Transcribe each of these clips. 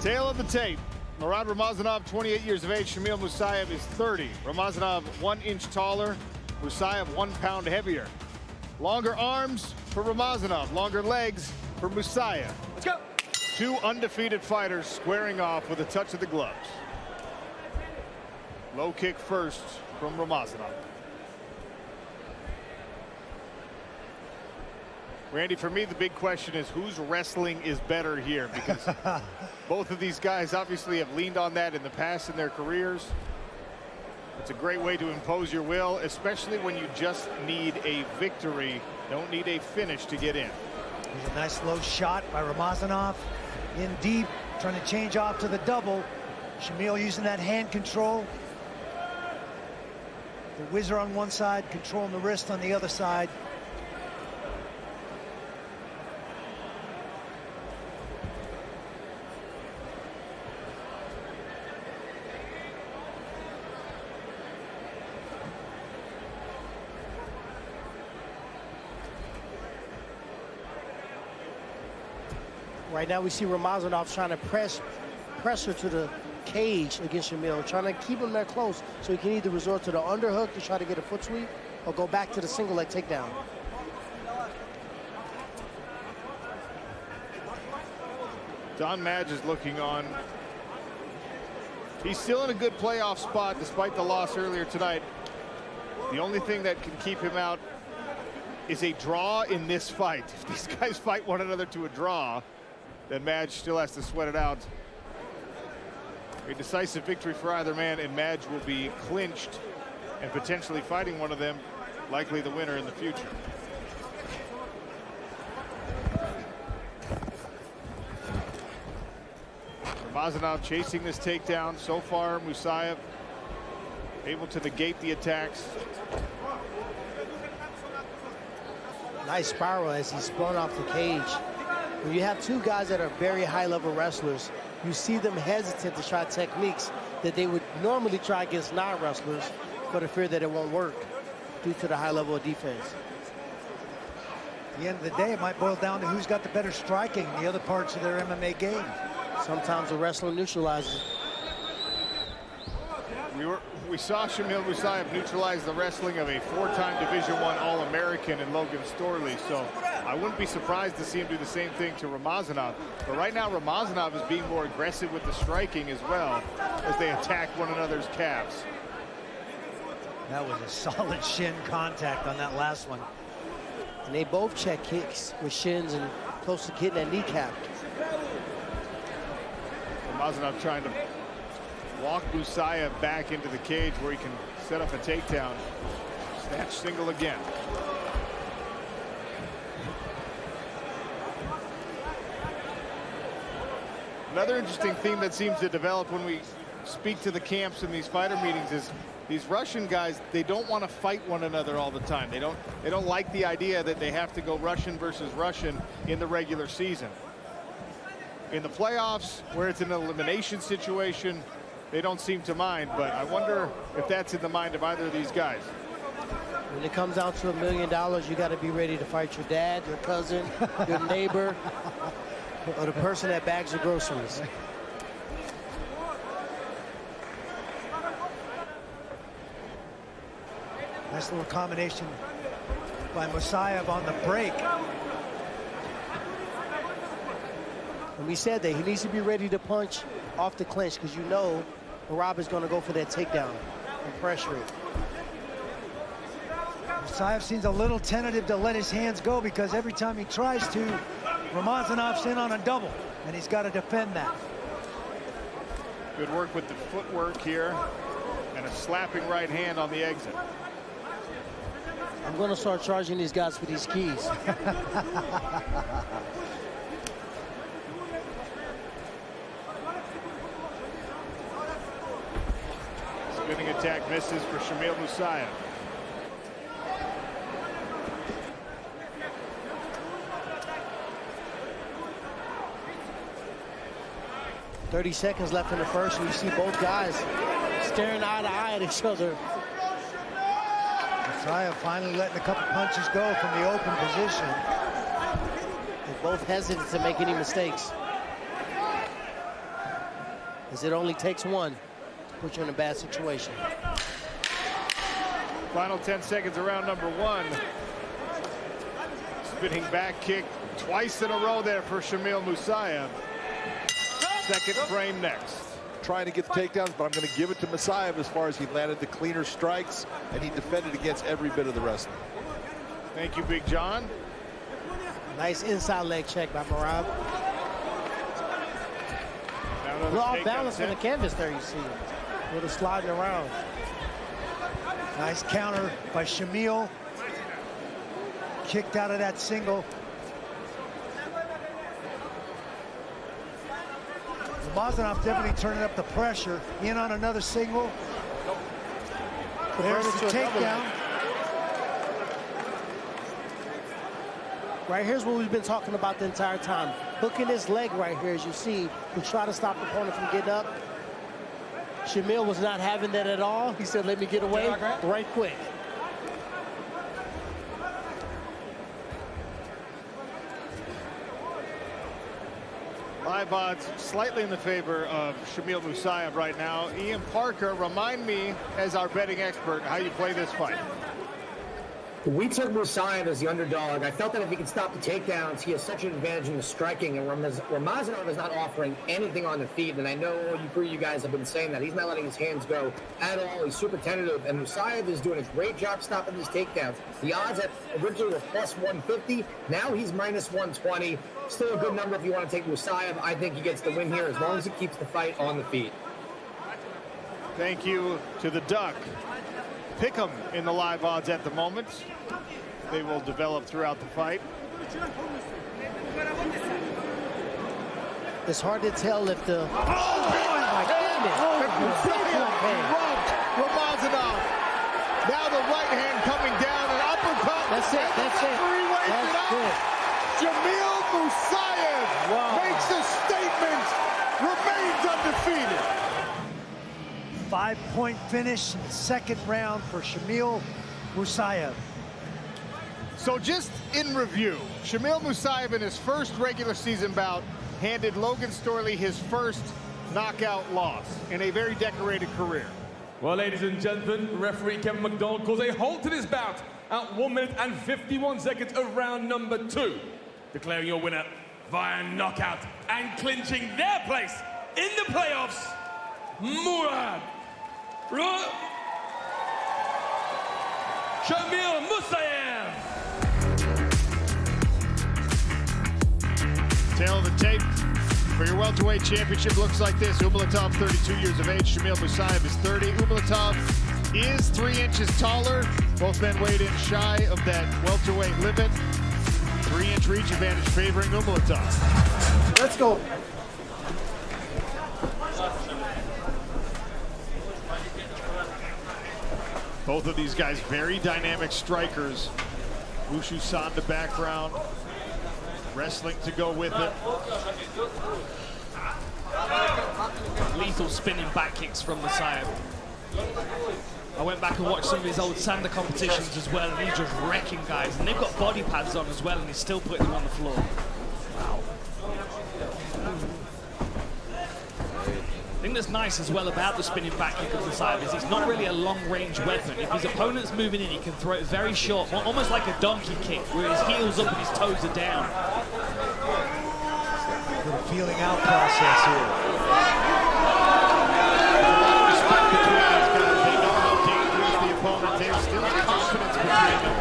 Tail of the tape. Murad Ramazanov, 28 years of age. Shamil Musaev is 30. Ramazanov 1 inch taller. Musaev 1 pound heavier. Longer arms for Ramazanov. Longer legs for Musaev. Let's go. Two undefeated fighters squaring off with a touch of the gloves. Low kick first from Ramazanov. Randy, for me, the big question is whose wrestling is better here, because both of these guys obviously have leaned on that in the past in their careers. It's a great way to impose your will, especially when you just need a victory, don't need a finish to get in. There's a nice low shot by Ramazanov. In deep, trying to change off to the double. Shamil using that hand control. The whizzer on one side, controlling the wrist on the other side. Right now we see Ramazanov trying to pressure to the cage against Shamil, trying to keep him there close so he can either resort to the underhook to try to get a foot sweep or go back to the single leg takedown. Don Madge is looking on. He's still in a good playoff spot despite the loss earlier tonight. The only thing that can keep him out is a draw in this fight. If these guys fight one another to a draw, then Madge still has to sweat it out. A decisive victory for either man, and Madge will be clinched and potentially fighting one of them, likely the winner in the future. Ramazanov chasing this takedown. So far, Musaev able to negate the attacks. Nice spiral as he's spun off the cage. When you have two guys that are very high-level wrestlers, you see them hesitant to try techniques that they would normally try against non-wrestlers for the fear that it won't work due to the high level of defense. At the end of the day, it might boil down to who's got the better striking in the other parts of their MMA game. Sometimes the wrestler neutralizes. We saw Shamil Musaev neutralize the wrestling of a 4-time Division I All-American in Logan Storley, so I wouldn't be surprised to see him do the same thing to Ramazanov. But right now, Ramazanov is being more aggressive with the striking as well as they attack one another's calves. That was a solid shin contact on that last one. And they both check kicks with shins and close to getting that kneecap. Ramazanov trying to walk Musaev back into the cage where he can set up a takedown. Snatch single again. Another interesting theme that seems to develop when we speak to the camps in these fighter meetings is these Russian guys, they don't want to fight one another all the time. They don't like the idea that they have to go Russian versus Russian in the regular season. In the playoffs, where it's an elimination situation, they don't seem to mind, but I wonder if that's in the mind of either of these guys. When it comes down to $1 million, you got to be ready to fight your dad, your cousin, your neighbor, or the person that bags your groceries. Nice little combination by Musaev on the break. And we said that he needs to be ready to punch off the clinch, because you know Rob is going to go for that takedown and pressure it. Musaev seems a little tentative to let his hands go, because every time he tries to, Ramazanov's in on a double, and he's got to defend that. Good work with the footwork here, and a slapping right hand on the exit. I'm going to start charging these guys for these keys. Spinning attack misses for Shamil Musaev. 30 seconds left in the first, and you see both guys staring eye to eye at each other. Musaev finally letting a couple punches go from the open position. They're both hesitant to make any mistakes. as it only takes one to put you in a bad situation. Final 10 seconds of round number 1. Spinning back kick twice in a row there for Shamil Musaev. Second frame next. Trying to get the takedowns, but I'm going to give it to Musaev as far as he landed the cleaner strikes, and he defended against every bit of the wrestling. Thank you, Big John. Nice inside leg check by Merab. We're off balance on the canvas there, you see. With it sliding around. Nice counter by Shamil. Kicked out of that single. Ramazanov definitely turning up the pressure. In on another single. There's the takedown. Right here's what we've been talking about the entire time. Hooking his leg right here, as you see, to try to stop the opponent from getting up. Shamil was not having that at all. He said, let me get away right quick. Live odds slightly in the favor of Shamil Musaev right now. Ian Parker, remind me, as our betting expert, how you play this fight. We took Musaev as the underdog. I felt that if he could stop the takedowns, he has such an advantage in the striking, and Ramazanov is not offering anything on the feet, and I know you guys have been saying that. He's not letting his hands go at all. He's super tentative, and Musaev is doing a great job stopping these takedowns. The odds at originally were plus 150. Now he's minus 120. Still a good number if you want to take Musaev. I think he gets the win here as long as he keeps the fight on the feet. Thank you to the Duck. Pick 'em in the live odds at the moment. They will develop throughout the fight. It's hard to tell if the... Oh, my goodness! Ramazanov. Now the right hand coming down, an uppercut. That's it, that's it. That's good. Shamil Musaev makes a statement, remains undefeated. 5-point finish in the second round for Shamil Musaev. So just in review, Shamil Musaev in his first regular season bout handed Logan Storley his first knockout loss in a very decorated career. Well, ladies and gentlemen, referee Kevin McDonald calls a halt to this bout at 1 minute and 51 seconds of round number 2. Declaring your winner via knockout and clinching their place in the playoffs, Shamil Musaev. Tail of the tape for your welterweight championship looks like this. Umalatov, 32 years of age. Shamil Musaev is 30. Umalatov is 3 inches taller. Both men weighed in shy of that welterweight limit. 3-inch reach advantage favoring Umalatov. Let's go. Both of these guys very dynamic strikers. Wushu Sanda background. Wrestling to go with it. Lethal spinning back kicks from Musaev. I went back and watched some of his old Sanda competitions as well, and he's just wrecking guys. And they've got body pads on as well, and he's still putting them on the floor. Wow. The thing that's nice as well about the spinning back kick of Musaev is it's not really a long-range weapon. If his opponent's moving in, he can throw it very short, almost like a donkey kick, where his heel's up and his toes are down. Little feeling out process here. They know how dangerous the opponent is. Still confidence between them.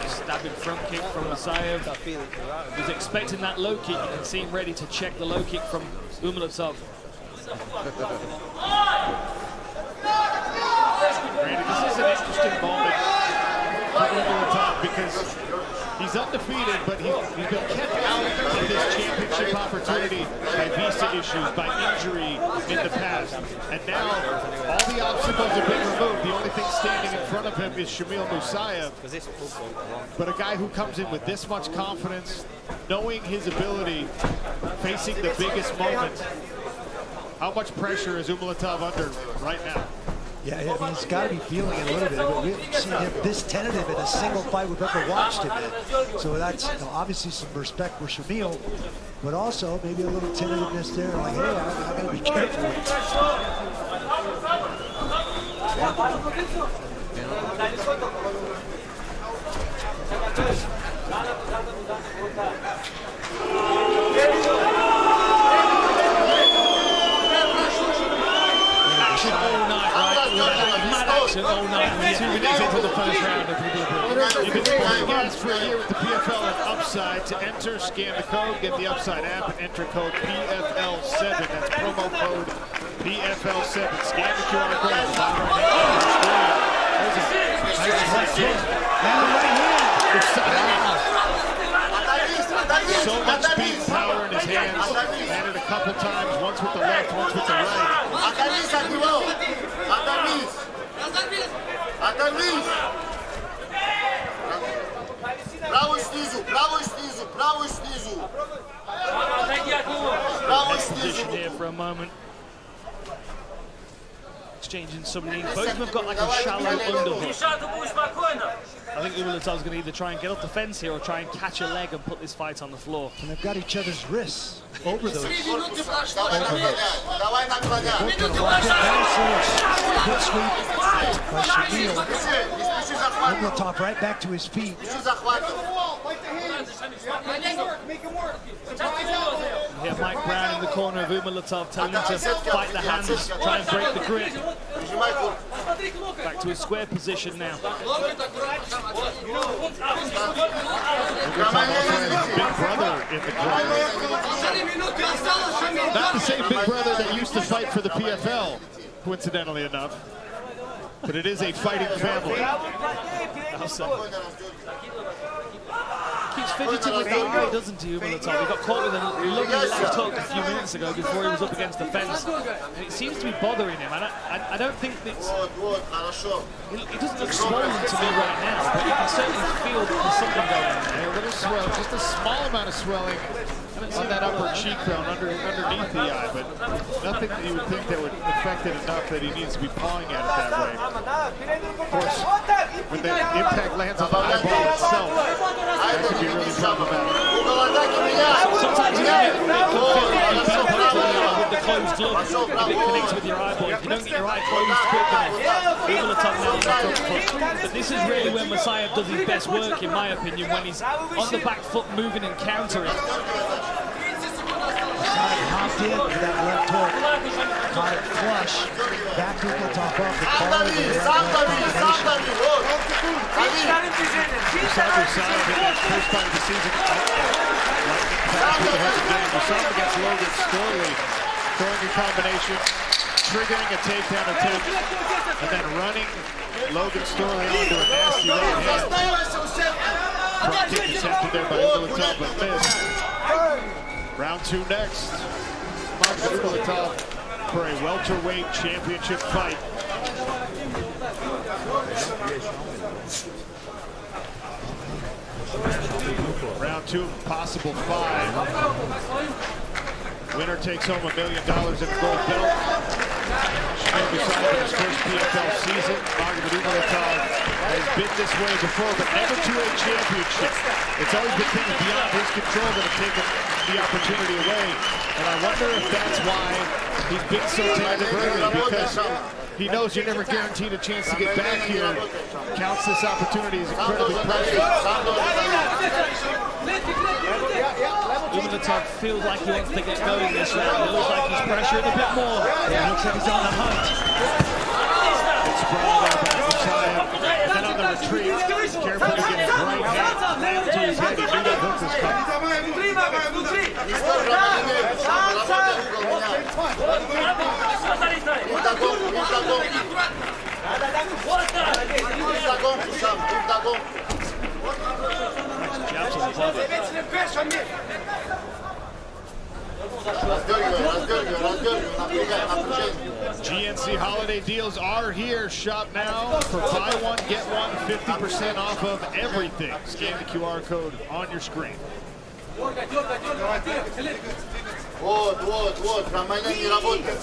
Stabbing front kick from Musaev. Was expecting that low kick. You can see him ready to check the low kick from Umalatov. This is an interesting moment for Umalatov because he's undefeated, but he's been kept out of this championship opportunity by visa issues, by injury in the past. And now all the obstacles have been removed. The only thing standing in front of him is Shamil Musaev. But a guy who comes in with this much confidence, knowing his ability, facing the biggest moment. How much pressure is Umalatov under right now? Yeah, I mean, he's got to be feeling it a little bit. We haven't seen him this tentative in a single fight we've ever watched him in. So that's, you know, obviously some respect for Shamil, but also maybe a little tentativeness there. Like, hey, I got to be careful. All night, 2 minutes into the first round. You've been playing games for a year with the PFL and Upside. To enter, scan the code, get the Upside app, and enter code PFL7. That's promo code PFL7. Scan the QR code on the bottom right hand of the screen. So much speed and power in his hands. Landed a couple times, once with the left, once with the right. Next position here for a moment. Exchanging some knees. Both of them have got like a shallow underhook. I think Umalatov's going to either try and get up the fence here or try and catch a leg and put this fight on the floor. And they've got each other's wrists over those overhooks. Good sweep by Shamil. Umalatov right back to his feet. Here Mike Brown in the corner of Umalatov telling him to fight the hands, try and break the grip. Back to his square position now. Big brother in the corner. Not the same big brother that used to fight for the PFL, coincidentally enough. But it is a fighting family. Keeps fidgeting with the eye, doesn't he, Umalatov? He got caught with a lovely left hook a few minutes ago before he was up against the fence. And it seems to be bothering him. And I don't think it's... It doesn't look swollen to me right now, but you can certainly feel that there's something going on there. A little swell, just a small amount of swelling on that upper cheekbone underneath the eye, but nothing that you would think that would affect it enough that he needs to be pawing at it that way. Of course, when the impact lands on the eyeball itself, that could be really problematic. Sometimes you can with the closed glove, if it connects with your eyeball. If you don't get your eye closed quick enough, Umalatov now on the front foot. But this is really when Musaev does his best work, in my opinion, when he's on the back foot moving and countering. Hopped in for that left hook, caught it flush, back to Umalatov off the ball with the right Musaev in that first fight of the season. Musaev against Logan Storley, throwing a combination, triggering a takedown attempt, and then running Logan Storley onto a nasty right hand. Front kick attempted there by Umalatov, but missed. Round 2 next. Umalatov for a welterweight championship fight. Round 2, possible 5. Winner takes home $1 million in gold belt. Shamil Musaev in his first PFL season. Umalatov has been this way before, but never to a championship. It's always been things beyond his control that have taken the opportunity away. And I wonder if that's why he's been so tentative early, because he knows you're never guaranteed a chance to get back here. Counts this opportunity as incredibly precious. Umalatov feels like he wants to get going this round. It looks like he's pressured a bit more. It looks like he's on the hunt. It's sprawled out by Musaev. And then on the retreat, careful to get his right hand to his head. He knew that hook was coming. GNC holiday deals are here. Shop now for buy one, get one, 50% off of everything. Scan the QR code on your screen. Вот, нормально не работает.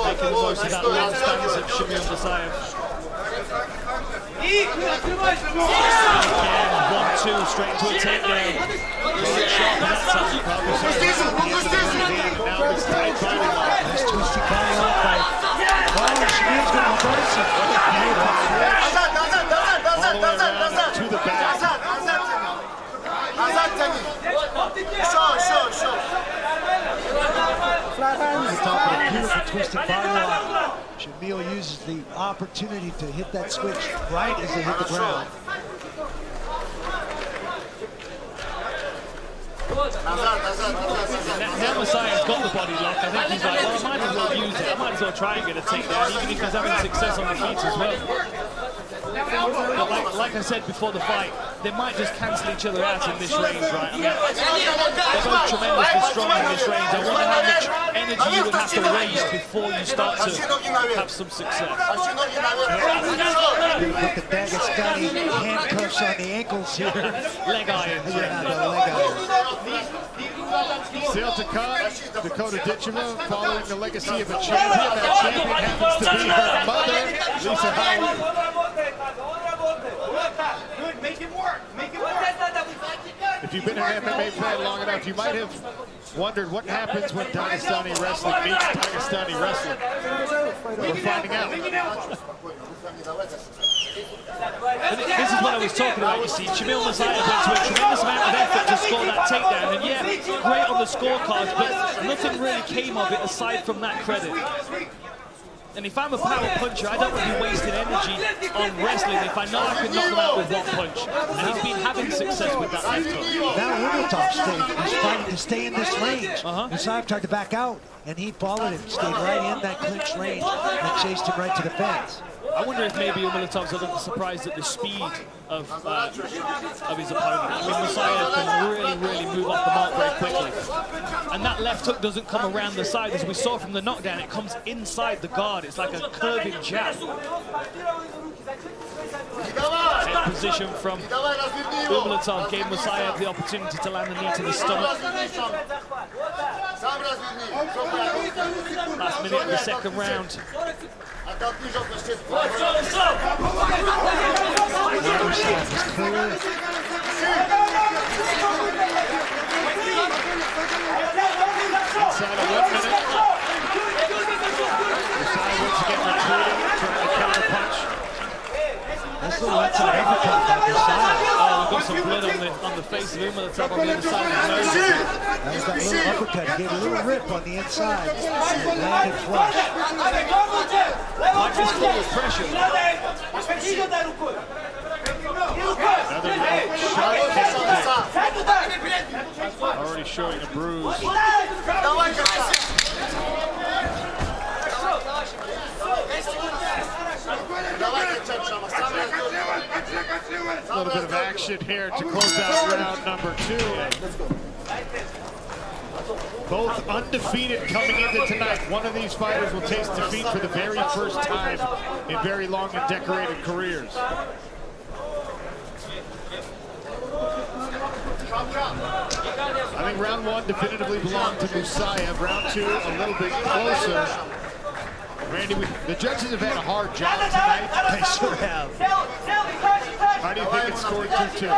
Making the most of that long stance of Shamil Musaev. Again, 1-2 straight into a takedown. Really sharp at that time. Now it's tight fighting line. Nice twisty body on fight. Oh, Shamil's going to reverse it. All the way around to the back. Beautiful twisted body lock. Shamil uses the opportunity to hit that switch right as they hit the ground. Now Musaev's got the body lock. I think he's like, well, I might as well use it. I might as well try and get a takedown, even if he's having success on the feet as well. But like I said before the fight, they might just cancel each other out in this range, right? I mean, they're both tremendously strong in this range. I wonder how much energy you would have to waste before you start to have some success. Put the Dagestani handcuffs on the ankles here. Leg irons. Yeah, the leg irons. Still to come, Dakota Ditchema, following the legacy of a champion. That champion happens to be her mother, Lisa Howard. If you've been an MMA fan long enough, you might have wondered what happens when Dagestani wrestling meets Dagestani wrestling. We're finding out. This is what I was talking about, you see. Shamil Musaev went to a tremendous amount of effort to score that takedown, and yeah, great on the scorecards, but nothing really came of it aside from that credit. And if I'm a power puncher, I don't want to be wasting energy on wrestling if I know I can knock him out with one punch. And he's been having success with that left hook. Now Umatov he's fighting to stay in this range. Musaev tried to back out, and he followed him, stayed right in that clinch range, and chased him right to the fence. I wonder if maybe Umalatov's a little surprised at the speed of his opponent. I mean, Musaev can really move off the mark very quickly. And that left hook doesn't come around the side. As we saw from the knockdown, it comes inside the guard. It's like a curving jab. Head position from Umalatov gave Musaev the opportunity to land the knee to the stomach. Last minute of the second round. Inside of 1 minute. Musaev once again retreating, trying to counter punch. That's the one side uppercut by Musaev. Oh, we've got some blood on the face of Umalatov on the other side of his nose. That was that little uppercut. He gave a little rip on the inside. And landed flush. Like this forward pressure. Another sharp kick. Already showing a bruise. A little bit of action here to close out round number 2. Both undefeated coming into tonight. One of these fighters will taste defeat for the very first time in very long and decorated careers. I think round 1 definitively belonged to Musaev. Round 2 a little bit closer. Randy, the judges have had a hard job tonight. They sure have. How do you think it's scored 2-2?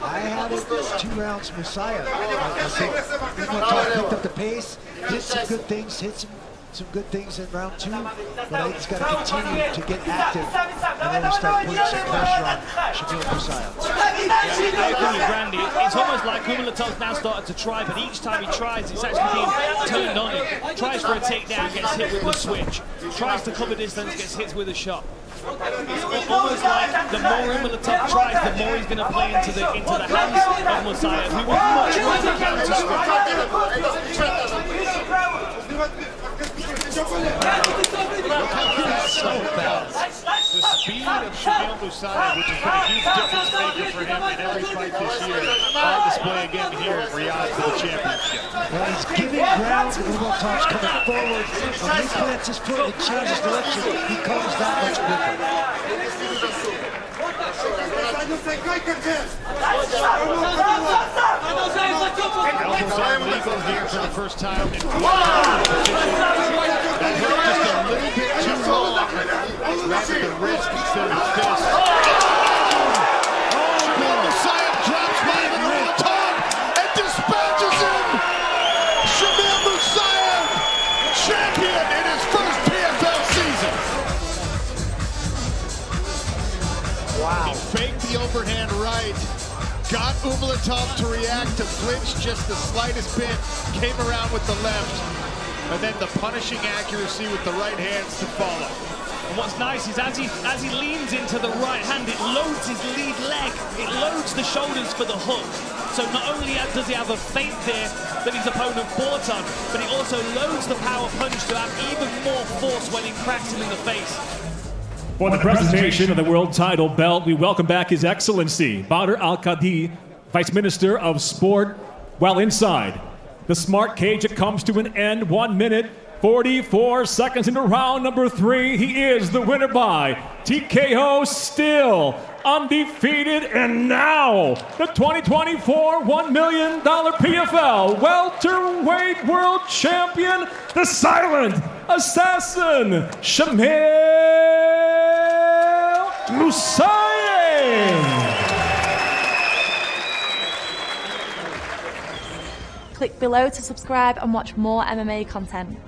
I had it 2 rounds Musaev. I think Umatov picked up the pace, did some good things, hit some good things in round 2, but I just got to continue to get active and then start putting some pressure on Shamil Musaev. Yeah, I agree with Randy. It's almost like Umalatov's now started to try, but each time he tries, it's actually being turned on him. Tries for a takedown, gets hit with the switch. Tries to cover distance, gets hit with a shot. It's almost like the more Umalatov tries, the more he's going to play into the hands of Musaev, who would much rather counter The speed of Shamil Musaev, which has been a huge difference maker for him in every fight this year, on display again here in Riyadh for the championship. Well, he's giving ground, and Umatov's coming forward. When he plants his foot and changes direction, he comes that much quicker. Elbows on legal here for the first time in that hurt just a little bit too long. Landed the wrist instead of the fist. Shamil Musaev drops by the top and dispatches him. Shamil Musaev, champion in his first PFL season. Wow. He faked the overhand right. Got Umalatov to react, to flinch just the slightest bit, came around with the left, and then the punishing accuracy with the right hands to follow. And what's nice is as he leans into the right hand, it loads his lead leg, it loads the shoulders for the hook. So not only does he have a feint there that his opponent bought on, but he also loads the power punch to have even more force when he cracks him in the face. For the presentation of the world title belt, we welcome back His Excellency Badr Al-Qadi, Vice Minister of Sport. While inside the smart cage, it comes to an end. 1 minute, 44 seconds into round number 3. He is the winner by TKO, still undefeated, and now the 2024 $1 million PFL welterweight world champion, the silent assassin, Shamil Musaev. Click below to subscribe and watch more MMA content.